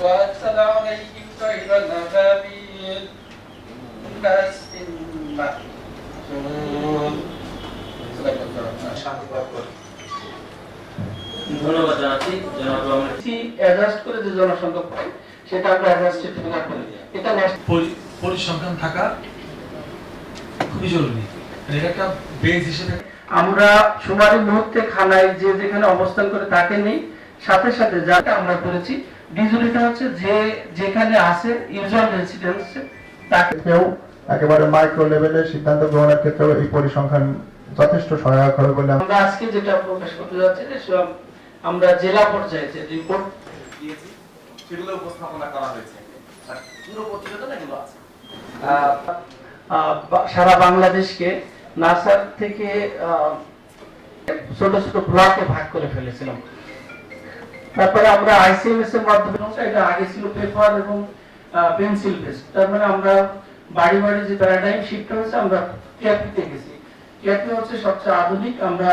وأرسل عليهم طيرا أبابيل كأسف مأكول ধন্যবাদ জানাচ্ছি জনাব অ্যাডজাস্ট করে যে জনসংখ্যা পাই সেটা আমরা অ্যাডজাস্টে ফিগার করি। এটা পরিসংখ্যান থাকা খুবই জরুরি, এটা একটা বেস হিসেবে। আমরা শুমারি মুহূর্তে খানায় যে যেখানে অবস্থান করে তাকে নেই, সাথে সাথে যাকে আমরা করেছি ডিজুলিটা হচ্ছে যে যেখানে আছে ইউজুয়াল রেসিডেন্স তাকে একেবারে মাইক্রো লেভেলে সিদ্ধান্ত গ্রহণের ক্ষেত্রেও এই পরিসংখ্যান যথেষ্ট সহায়ক হবে বলে আমরা আজকে যেটা প্রকাশ করতে যাচ্ছি যে সব আমরা জেলা পর্যায়ে যে রিপোর্ট দিয়েছি সেগুলো উপস্থাপনা করা হয়েছে। পুরো প্রতিবেদন এগুলো আছে। সারা বাংলাদেশকে নাসার থেকে ছোট ছোট ব্লকে ভাগ করে ফেলেছিলাম। তারপরে আমরা আইসিএমএস এর মাধ্যমে, এটা আগে ছিল পেপার এবং পেন্সিল বেসড, তার মানে আমরা বাড়ি বাড়ি যে প্যারাডাইম শিফট হয়েছে, আমরা ক্যাপিতে গেছি। ক্যাপি হচ্ছে সবচেয়ে আধুনিক। আমরা